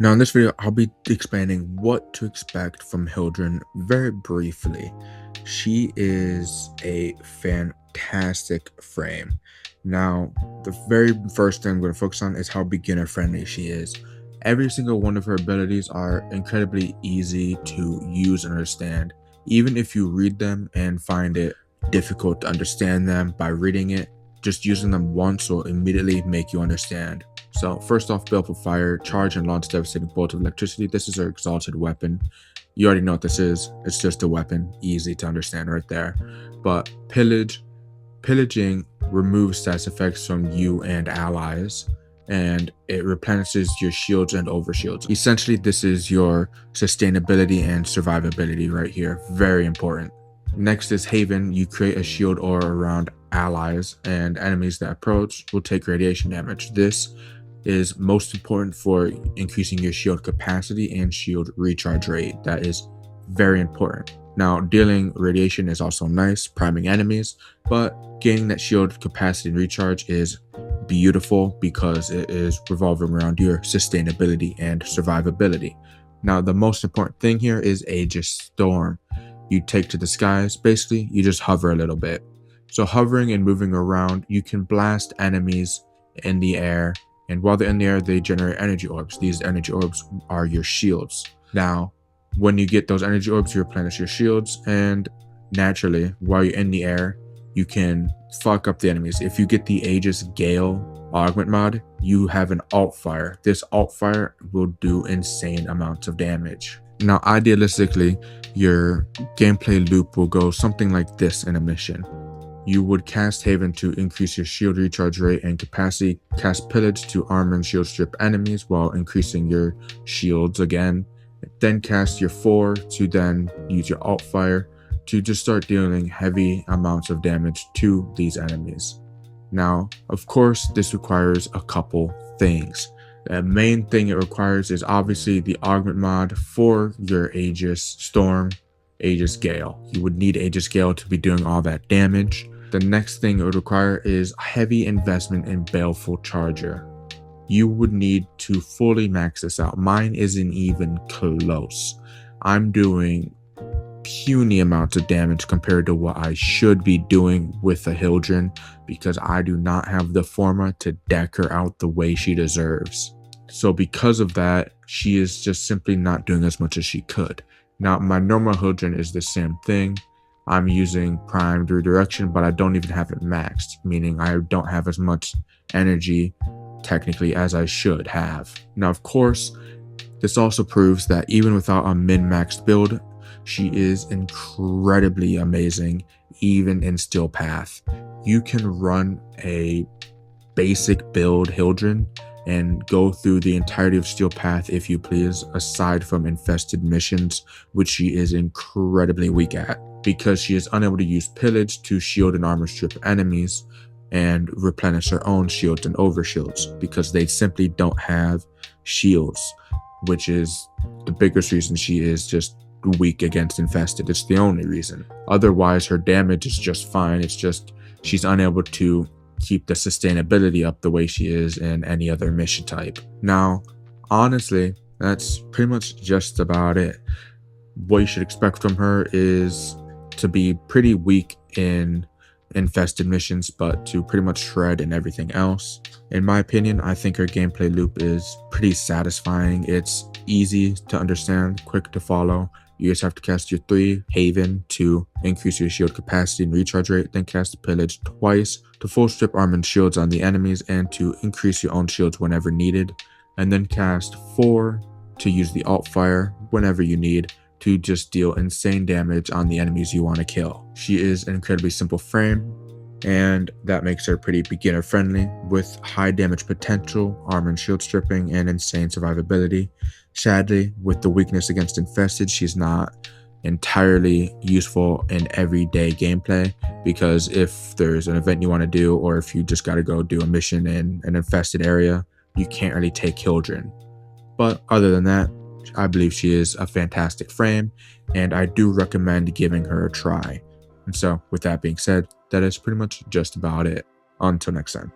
Now in this video, I'll be explaining what to expect from Hildryn very briefly. She is a fantastic frame. Now, the very first thing I'm going to focus on is how beginner friendly she is. Every single one of her abilities are incredibly easy to use and understand. Even if you read them and find it difficult to understand them by reading it, just using them once will immediately make you understand. So first off, Baleful Fire, charge and launch devastating bolt of electricity. This is her exalted weapon. You already know what this is. It's just a weapon, easy to understand right there. But pillaging removes status effects from you and allies, and it replenishes your shields and overshields. Essentially, this is your sustainability and survivability right here. Very important. Next is Haven. You create a shield aura around allies, and enemies that approach will take radiation damage. This is most important for increasing your shield capacity and shield recharge rate. That is very important. Now, dealing radiation is also nice, priming enemies, but gaining that shield capacity and recharge is beautiful because it is revolving around your sustainability and survivability. Now, the most important thing here is Aegis Storm. You take to the skies. Basically, you just hover a little bit. So hovering and moving around, you can blast enemies in the air, and while they're in the air, they generate energy orbs. These energy orbs are your shields. Now, when you get those energy orbs, you replenish your shields, and naturally, while you're in the air, you can fuck up the enemies. If you get the Aegis Gale augment mod, you have an alt fire. This alt fire will do insane amounts of damage. Now, idealistically, your gameplay loop will go something like this in a mission. You would cast Haven to increase your shield recharge rate and capacity, cast Pillage to armor and shield strip enemies while increasing your shields again, then cast your 4 to then use your alt fire to just start dealing heavy amounts of damage to these enemies. Now, of course, this requires a couple things. The main thing it requires is obviously the augment mod for your Aegis Storm, Aegis Gale. You would need Aegis Gale to be doing all that damage. The next thing it would require is heavy investment in Baleful Charger. You would need to fully max this out. Mine isn't even close. I'm doing puny amounts of damage compared to what I should be doing with a Hildryn because I do not have the forma to deck her out the way she deserves. So because of that, she is just simply not doing as much as she could. Now, my normal Hildryn is the same thing. I'm using primed redirection, but I don't even have it maxed, meaning I don't have as much energy technically as I should have. Now, of course, this also proves that even without a min-maxed build, she is incredibly amazing, even in Steel Path. You can run a basic build Hildryn and go through the entirety of Steel Path if you please, aside from infested missions, which she is incredibly weak at, because she is unable to use Pillage to shield and armor strip enemies and replenish her own shields and overshields, because they simply don't have shields, which is the biggest reason she is just weak against infested. It's the only reason. Otherwise, her damage is just fine. It's just she's unable to keep the sustainability up the way she is in any other mission type. Now, honestly, that's pretty much just about it. What you should expect from her is to be pretty weak in infested missions, but to pretty much shred in everything else. In my opinion, I think her gameplay loop is pretty satisfying. It's easy to understand, quick to follow. You just have to cast your 3 Haven to increase your shield capacity and recharge rate, then cast Pillage twice to full strip armor and shields on the enemies and to increase your own shields whenever needed, and then cast 4 to use the alt fire whenever you need to just deal insane damage on the enemies you want to kill. She is an incredibly simple frame, and that makes her pretty beginner friendly with high damage potential, armor and shield stripping, and insane survivability. Sadly, with the weakness against infested, she's not entirely useful in everyday gameplay, because if there's an event you want to do, or if you just got to go do a mission in an infested area, you can't really take Hildryn. But other than that, I believe she is a fantastic frame, and I do recommend giving her a try. And so, with that being said, that is pretty much just about it. Until next time.